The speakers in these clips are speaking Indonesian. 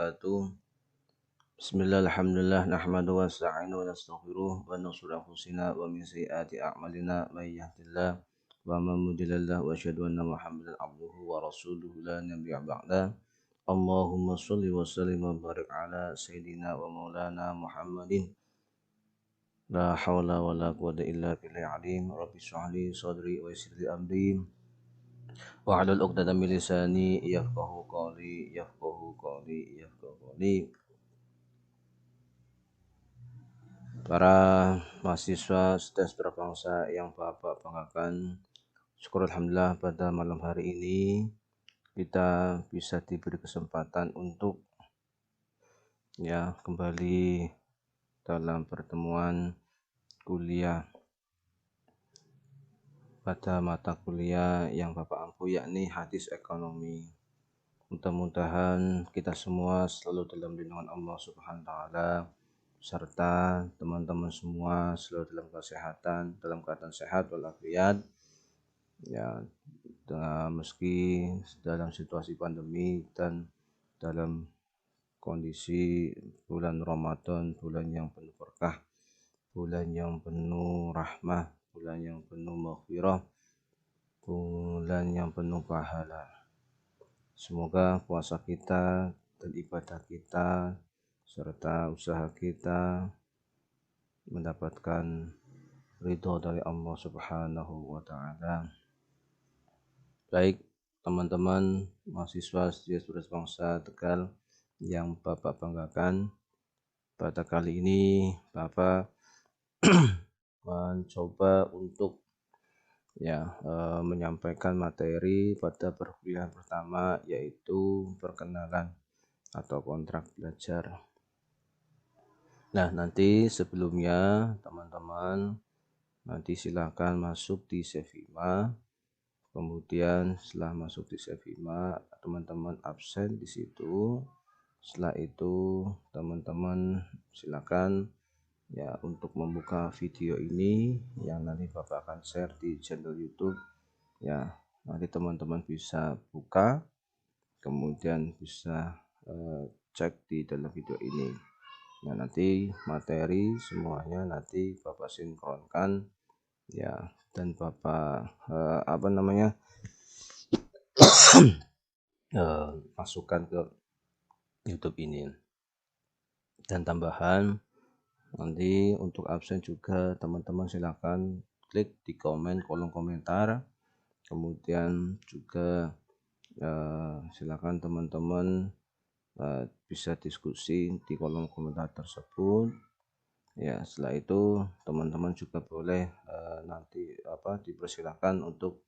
wabarakatuh. Bismillah, alhamdulillah, nahmadu wa nasta'inu wa nastaghfiruh wa nusur anfusina wa min sayyiati a'malina may yahdihillah wa man yudlil wa asyhadu anna Muhammadan abduhu wa rasuluhu la nabiyya ba'da. Allahumma shalli wa sallim wa barik ala sayyidina wa maulana Muhammadin. La haula wa la quwwata illa billahil alim. Rabbi shrah li sadri wa yassir li amri. Wahlul 'uqdatam min lisani yafqahu qawli. Para mahasiswa STES berbangsa yang Bapak banggakan, syukur alhamdulillah pada malam hari ini kita bisa diberi kesempatan untuk kembali dalam pertemuan kuliah pada mata kuliah yang Bapak ampu, yakni hadis ekonomi. Mudah-mudahan kita semua selalu dalam lindungan Allah Subhanahu wa taala, serta teman-teman semua selalu dalam kesehatan, dalam keadaan sehat walafiat. Meski dalam situasi pandemi dan dalam kondisi bulan Ramadan, bulan yang penuh berkah, bulan yang penuh rahmah, bulan yang penuh maghfirah, bulan yang penuh pahala. Semoga puasa kita dan ibadah kita serta usaha kita mendapatkan ridho dari Allah Subhanahu wa taala. Baik, teman-teman mahasiswa STS Berbangsa Tegal yang Bapak banggakan, pada kali ini Bapak mencoba untuk menyampaikan materi pada perkuliahan pertama, yaitu perkenalan atau kontrak belajar. Nah, nanti sebelumnya teman-teman nanti silakan masuk di Sevima. Kemudian setelah masuk di Sevima, teman-teman absen di situ. Setelah itu teman-teman silakan untuk membuka video ini yang nanti Bapak akan share di channel YouTube. Nanti teman-teman bisa buka, kemudian bisa cek di dalam video ini. Nah, nanti materi semuanya nanti Bapak sinkronkan dan Bapak masukkan ke YouTube ini. Dan tambahan, nanti untuk absen juga teman-teman silakan klik di kolom komentar. Kemudian juga silakan teman-teman bisa diskusi di kolom komentar tersebut. Setelah itu teman-teman juga boleh nanti dipersilakan untuk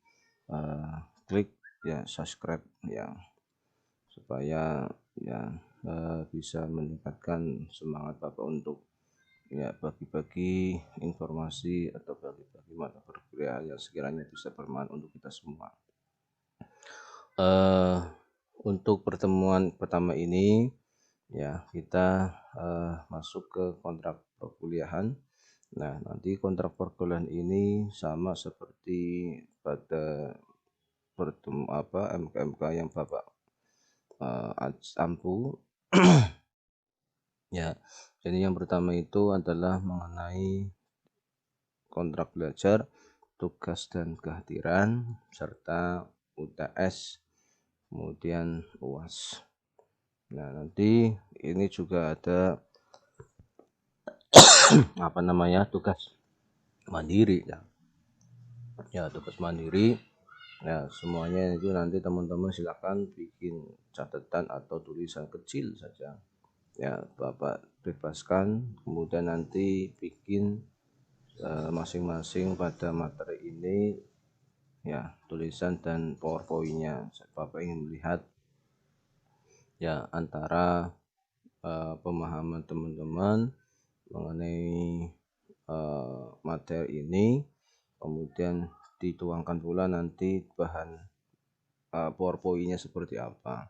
klik subscribe supaya bisa meningkatkan semangat Bapak untuk bagi-bagi informasi atau bagi-bagi mata perkuliahan yang sekiranya bisa bermanfaat untuk kita semua. Untuk pertemuan pertama ini kita masuk ke kontrak perkuliahan. Nah, nanti kontrak perkuliahan ini sama seperti pada MK yang Bapak ampu. Jadi yang pertama itu adalah mengenai kontrak belajar, tugas dan kehadiran, serta UTS, kemudian UAS. Nah, nanti ini juga ada tugas mandiri tugas mandiri. Semuanya itu nanti teman-teman silakan bikin catatan atau tulisan kecil saja. Bapak bebaskan, kemudian nanti bikin masing-masing pada materi ini tulisan dan PowerPoint-nya. Bapak ingin melihat antara pemahaman teman-teman mengenai materi ini, kemudian dituangkan pula nanti bahan PowerPoint-nya seperti apa.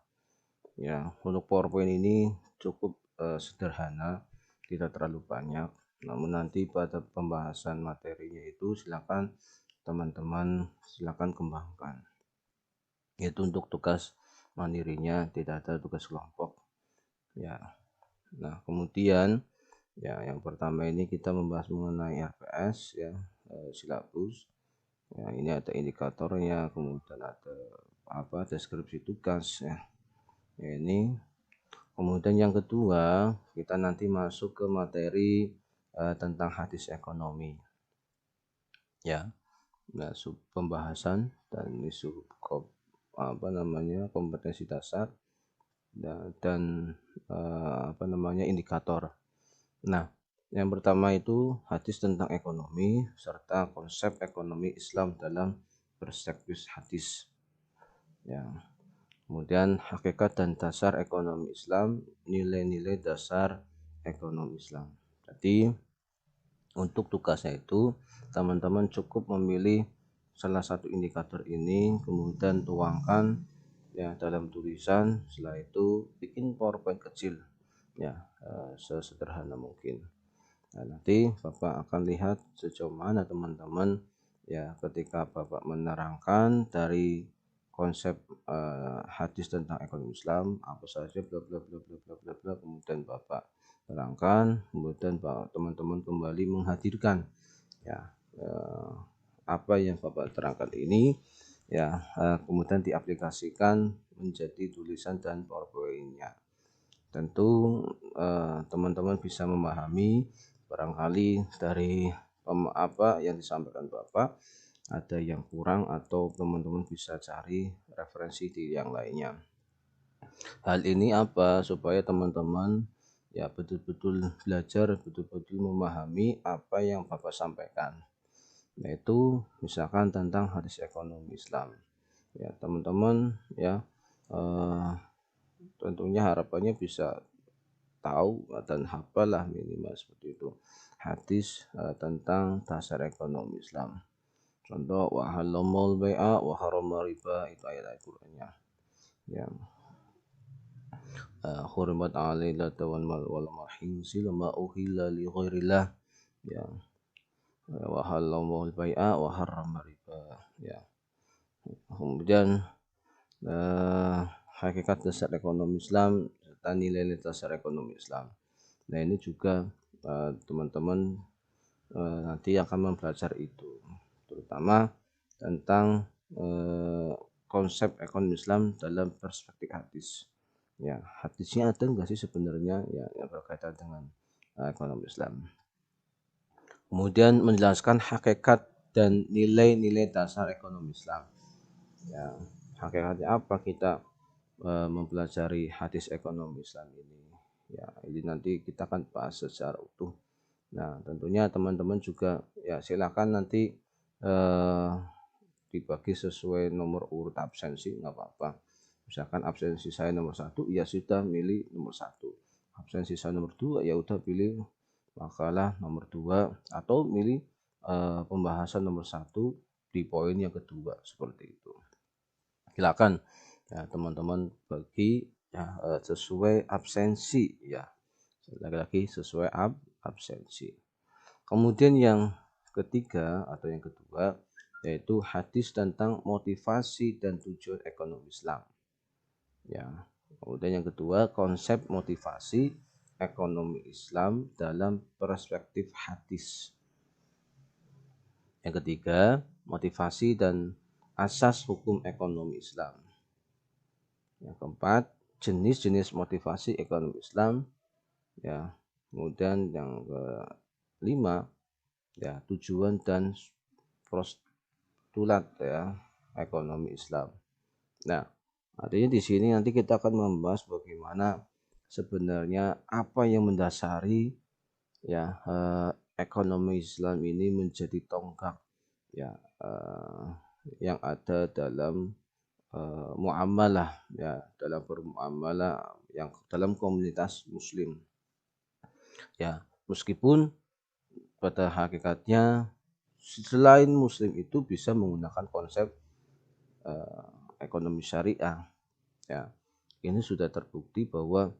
Untuk PowerPoint ini cukup sederhana, tidak terlalu banyak. Namun nanti pada pembahasan materinya itu silakan teman-teman kembangkan. Itu untuk tugas mandirinya, tidak ada tugas kelompok. Ya. Nah, kemudian ya yang pertama ini kita membahas mengenai RPS ya, silabus. Ya, ini ada indikatornya, kemudian ada deskripsi tugas ya. Ya, ini kemudian yang kedua, kita nanti masuk ke materi tentang hadis ekonomi. Ya. Nah, pembahasan dan isu kompetensi dasar dan indikator. Nah, yang pertama itu hadis tentang ekonomi serta konsep ekonomi Islam dalam perspektif hadis. Ya. Kemudian hakikat dan dasar ekonomi Islam, nilai-nilai dasar ekonomi Islam. Jadi untuk tugasnya itu teman-teman cukup memilih salah satu indikator ini, kemudian tuangkan ya dalam tulisan. Setelah itu bikin PowerPoint kecil ya, sesederhana mungkin. Nah, nanti Bapak akan lihat sejauh mana teman-teman ya ketika Bapak menerangkan dari konsep hadis tentang ekonomi Islam apa saja bla bla bla bla bla bla bla, kemudian Bapak terangkan, kemudian teman-teman kembali menghadirkan ya apa yang Bapak terangkan ini ya, kemudian diaplikasikan menjadi tulisan dan PowerPoint-nya. Tentu teman-teman bisa memahami barangkali dari apa yang disampaikan Bapak ada yang kurang atau teman-teman bisa cari referensi di yang lainnya. Hal ini apa supaya teman-teman ya betul-betul belajar, betul-betul memahami apa yang Bapak sampaikan, yaitu misalkan tentang hadis ekonomi Islam ya teman-teman ya, tentunya harapannya bisa tahu dan hafal lah minimal seperti itu hadis tentang dasar ekonomi Islam. Contoh wa halalul bai'a wa harama riba, itu ayat Al-Qur'annya ya. Hurimat alaikum wal mahinsil ma uhilla li ghairillah ya, wa halalul bai'a wa harama riba ya. Kemudian hakikat dasar ekonomi Islam serta nilai-nilai dasar ekonomi Islam. Nah, ini juga teman-teman nanti akan mempelajari itu, terutama tentang konsep ekonomi Islam dalam perspektif hadis. Ya, hadisnya ada enggak sih sebenarnya ya yang berkaitan dengan ekonomi Islam. Kemudian menjelaskan hakikat dan nilai-nilai dasar ekonomi Islam. Ya, hakikatnya apa kita mempelajari hadis ekonomi Islam ini. Ya, ini nanti kita akan bahas secara utuh. Nah, tentunya teman-teman juga ya silakan nanti dibagi sesuai nomor urut absensi, nggak apa-apa. Misalkan absensi saya nomor 1, ya sudah milih nomor 1. Absensi saya nomor 2, ya udah pilih makalah nomor 2 atau milih pembahasan nomor 1 di poin yang kedua, seperti itu. Silakan ya teman-teman bagi ya sesuai absensi ya. Lagi-lagi sesuai absensi. Kemudian yang ketiga atau yang kedua yaitu hadis tentang motivasi dan tujuan ekonomi Islam. Ya. Kemudian yang kedua konsep motivasi ekonomi Islam dalam perspektif hadis. Yang ketiga motivasi dan asas hukum ekonomi Islam. Yang keempat jenis-jenis motivasi ekonomi Islam ya. Kemudian yang kelima ya tujuan dan postulat ya ekonomi Islam. Nah, artinya di sini nanti kita akan membahas bagaimana sebenarnya apa yang mendasari ya ekonomi Islam ini menjadi tonggak ya yang ada dalam muamalah ya, dalam bermuamalah yang dalam komunitas muslim. Ya, meskipun pada hakikatnya selain muslim itu bisa menggunakan konsep ekonomi syariah ya. Ini sudah terbukti bahwa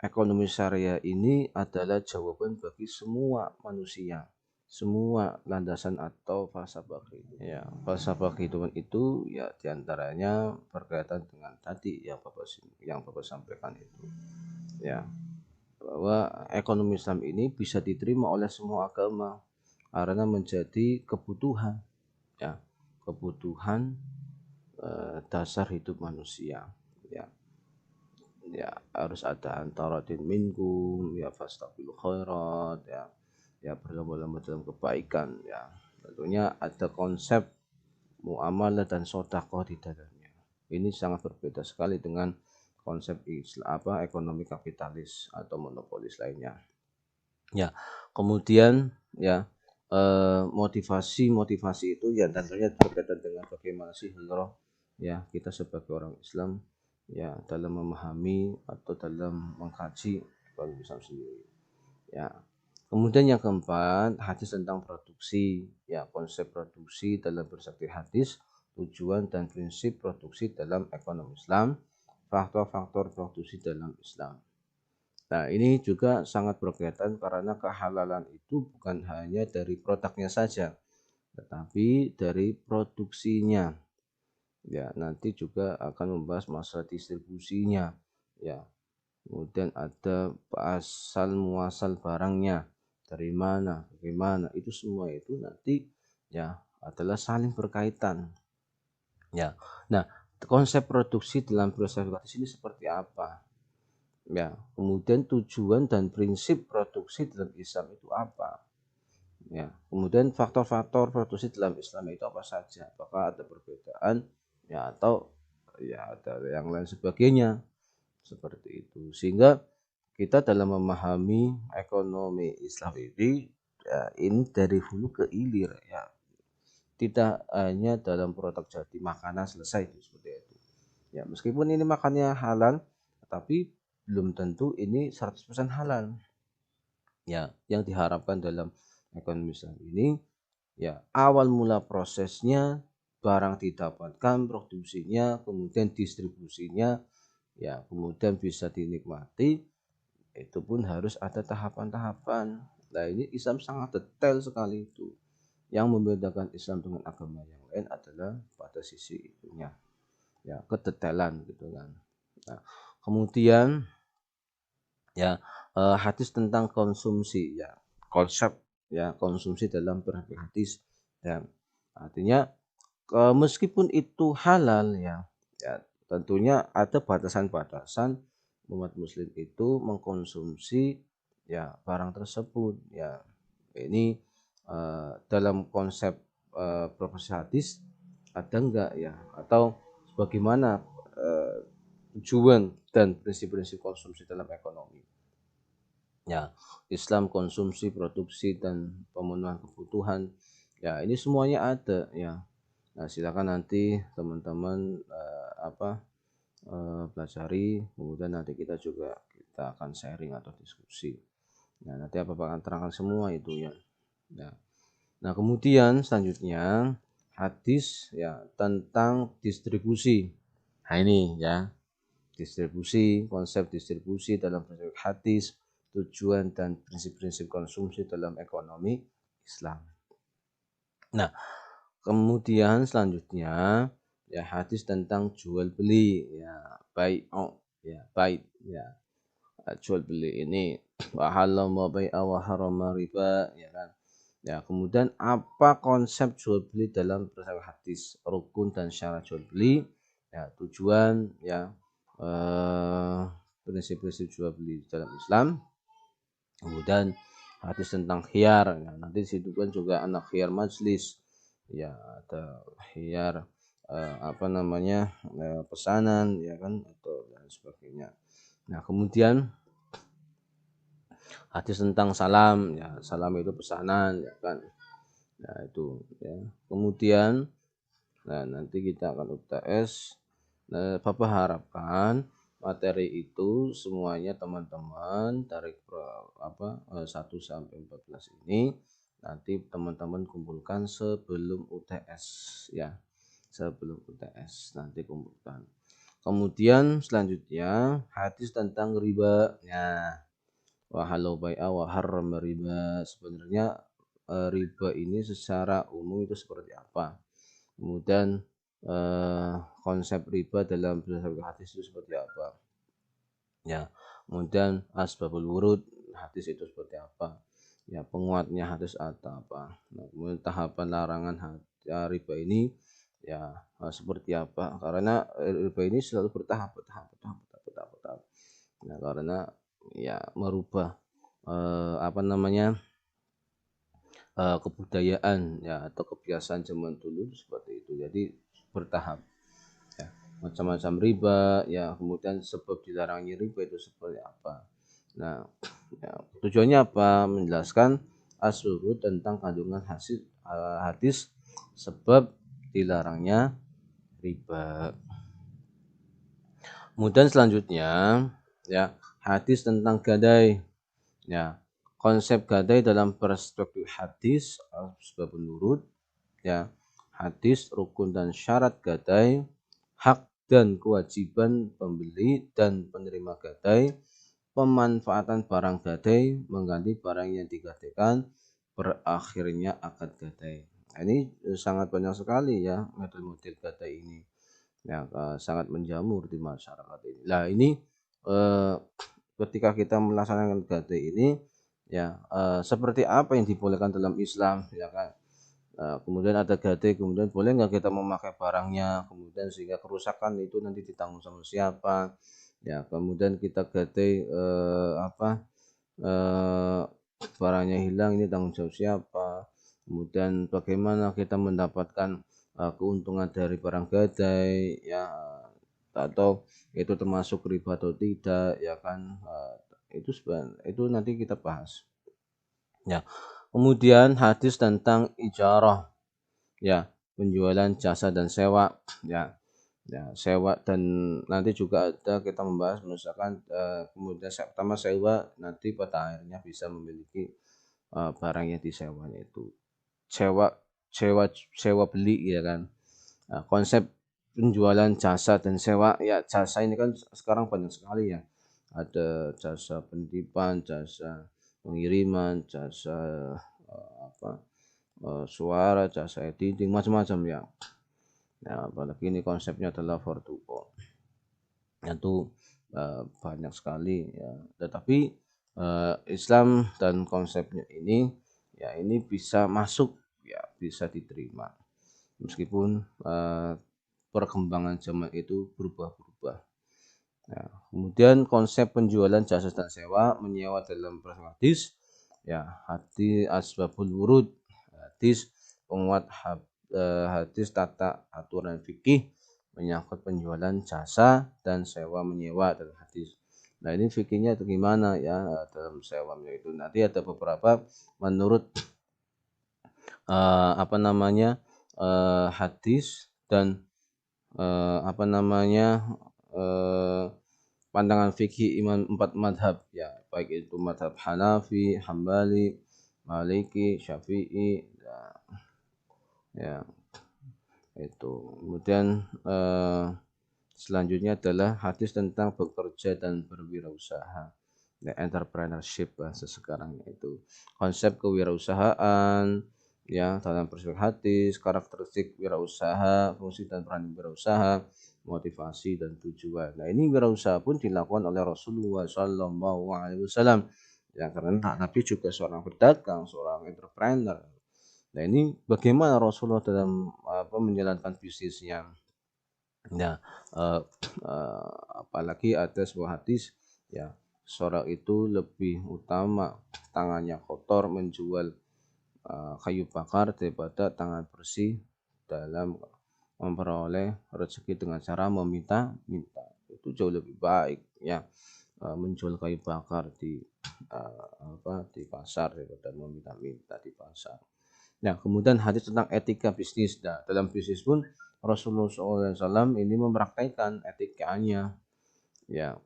ekonomi syariah ini adalah jawaban bagi semua manusia, semua landasan atau falsafah ya. Falsafah kehidupan itu ya diantaranya berkaitan dengan tadi yang Bapak sampaikan itu ya, bahwa ekonomi Islam ini bisa diterima oleh semua agama karena menjadi kebutuhan, ya, kebutuhan dasar hidup manusia, ya. Ya harus ada antaratin minkum, ya fastabil khairat, ya berlomba-lomba dalam kebaikan, ya tentunya ada konsep muamalah dan sodakoh di dalamnya. Ini sangat berbeda sekali dengan konsep ekonomi kapitalis atau monopolis lainnya. Ya, kemudian ya motivasi itu ya tentunya berkaitan dengan bagaimana sih hijrah, ya kita sebagai orang Islam ya dalam memahami atau dalam mengkaji ekonomi Islam sendiri. Ya. Kemudian yang keempat, hadis tentang produksi, ya konsep produksi dalam bersakti hadis, tujuan dan prinsip produksi dalam ekonomi Islam, faktor-faktor produksi dalam Islam. Nah, ini juga sangat berkaitan karena kehalalan itu bukan hanya dari produknya saja, tetapi dari produksinya. Ya, nanti juga akan membahas masalah distribusinya. Ya, kemudian ada asal muasal barangnya, dari mana, bagaimana, itu semua itu nanti ya adalah saling berkaitan. Ya, nah konsep produksi dalam proses ini seperti apa? Ya, kemudian tujuan dan prinsip produksi dalam Islam itu apa? Ya, kemudian faktor-faktor produksi dalam Islam itu apa saja? Apakah ada perbedaan? Ya, atau ya ada yang lain sebagainya seperti itu. Sehingga kita dalam memahami ekonomi Islam ini ya, ini dari hulu ke hilir ya. Tidak hanya dalam produk jadi makanan selesai itu seperti itu. Ya, meskipun ini makannya halal, tapi belum tentu ini 100% halal. Ya, yang diharapkan dalam ekonomi Islam ini ya awal mula prosesnya barang didapatkan, produksinya, kemudian distribusinya, ya kemudian bisa dinikmati, itu pun harus ada tahapan-tahapan. Nah, ini Islam sangat detail sekali itu. Yang membedakan Islam dengan agama yang lain adalah pada sisi itunya. Ya, kedetailan gitu kan. Nah, kemudian ya hadis tentang konsumsi ya konsep ya konsumsi dalam hadis ya artinya meskipun itu halal ya tentunya ada batasan-batasan umat muslim itu mengkonsumsi ya barang tersebut ya ini dalam konsep profesi hadis ada enggak ya atau bagaimana tujuan dan prinsip-prinsip konsumsi dalam ekonomi. Ya, Islam konsumsi, produksi dan pemenuhan kebutuhan. Ya, ini semuanya ada ya. Nah, silakan nanti teman-teman pelajari, kemudian nanti kita akan sharing atau diskusi. Nah, nanti apa akan terangkan semua itu ya. Nah, kemudian selanjutnya hadis ya tentang distribusi. Nah, ini ya. Distribusi, konsep distribusi dalam hadis, tujuan dan prinsip-prinsip konsumsi dalam ekonomi Islam. Nah, kemudian selanjutnya ya hadis tentang jual beli ya baik ya baik ya jual beli ini wa halal bai'a wa harama riba ya kan. Ya, kemudian apa konsep jual beli dalam hadis, rukun dan syarat jual beli, ya tujuan ya prinsip-prinsip jual beli dalam Islam. Kemudian hadis tentang khiyar, ya, nanti di situ kan juga anak khiyar majlis, ya ada khiyar pesanan, ya kan atau dan sebagainya. Nah kemudian hadis tentang salam, ya salam itu pesanan, ya kan. Nah itu, ya. Kemudian, nah nanti kita akan UTS. Nah, Bapak harapkan materi itu semuanya teman-teman dari 1 sampai 14 ini nanti teman-teman kumpulkan sebelum UTS ya. Sebelum UTS nanti kumpulkan. Kemudian selanjutnya hadis tentang riba. Ya, wa halau bai'a wa harrama riba. Sebenarnya riba ini secara umum itu seperti apa? Kemudian konsep riba dalam berdasarkan hadis itu seperti apa? Ya, Kemudian asbabul wurud, hadis itu seperti apa, ya penguatnya hadis atau apa. Nah, kemudian tahapan larangan riba ini ya seperti apa, karena riba ini selalu bertahap. Nah, karena ya merubah kebudayaan ya atau kebiasaan zaman dulu seperti itu, jadi bertahap ya. Macam-macam riba ya, kemudian sebab dilarangnya riba itu seperti apa. Nah ya, tujuannya apa, menjelaskan asbab tentang kandungan hadis sebab dilarangnya riba. Kemudian selanjutnya ya, hadis tentang gadai. Ya, konsep gadai dalam perspektif hadis asbabun nurud ya, hadis rukun dan syarat gadai, hak dan kewajiban pembeli dan penerima gadai, pemanfaatan barang gadai mengganti barang yang digadaikan, berakhirnya akad gadai. Nah, ini sangat banyak sekali ya model-model gadai ini yang sangat menjamur di masyarakat ini. Nah ini eh, ketika kita melaksanakan gadai ini ya, seperti apa yang dibolehkan dalam Islam ya kan. Kemudian ada gadai, kemudian boleh nggak kita memakai barangnya, kemudian sehingga kerusakan itu nanti ditanggung sama siapa ya. Kemudian kita gadai eh, barangnya hilang, ini tanggung jawab siapa. Kemudian bagaimana kita mendapatkan keuntungan dari barang gadai ya, atau itu termasuk riba atau tidak ya kan. Itu nanti kita bahas ya. Kemudian hadis tentang ijarah ya, penjualan jasa dan sewa ya. Ya, sewa dan nanti juga ada kita membahas misalkan kemudian pertama sewa, nanti pada akhirnya bisa memiliki barang yang disewanya itu sewa sewa sewa beli ya kan. Konsep penjualan jasa dan sewa ya, jasa ini kan sekarang banyak sekali ya, ada jasa penitipan, jasa pengiriman, jasa suara, jasa editing, macam-macam ya. Ya, apalagi ini konsepnya adalah for2go. Itu banyak sekali ya. Tetapi Islam dan konsepnya ini ya, ini bisa masuk ya, bisa diterima meskipun perkembangan zaman itu berubah-ubah. Ya, kemudian konsep penjualan jasa dan sewa menyewa dalam hadis ya, hadis asbabul wurud, hadis penguat hadis tata aturan fikih menyangkut penjualan jasa dan sewa menyewa dalam hadis. Nah ini fikihnya itu gimana ya dalam sewanya itu, nanti ada beberapa menurut hadis dan pandangan fikih imam 4 madhab ya, baik itu madhab Hanafi, Hambali, Maliki, Syafi'i ya itu. Kemudian selanjutnya adalah hadis tentang bekerja dan berwirausaha ya, entrepreneurship bahasa sekarang, itu konsep kewirausahaan ya dalam perspektif hadis, karakteristik wirausaha, fungsi dan peran wirausaha, motivasi dan tujuan. Nah ini wirausaha pun dilakukan oleh Rasulullah SAW ya, karena Nabi juga seorang pedagang, seorang entrepreneur. Nah ini bagaimana Rasulullah dalam menjalankan bisnisnya ya. Apalagi ada sebuah hadis ya, seorang itu lebih utama tangannya kotor menjual kayu bakar daripada tangan bersih dalam memperoleh rezeki dengan cara meminta-minta. Itu jauh lebih baik ya, menjual kayu bakar di pasar daripada meminta-minta di pasar. Nah, kemudian hadis tentang etika bisnis. Nah, dalam bisnis pun Rasulullah SAW ini mempraktikkan etikanya ya,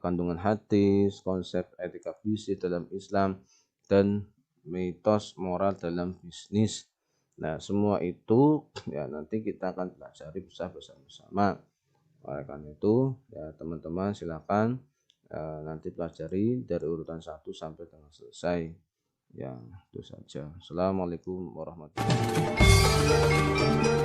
kandungan hadis, konsep etika bisnis dalam Islam, dan mitos moral dalam bisnis. Nah, semua itu ya nanti kita akan pelajari bersama-sama. Oleh karena itu ya teman-teman silakan nanti pelajari dari urutan 1 sampai dengan selesai. Ya, itu saja. Assalamualaikum warahmatullahi wabarakatuh.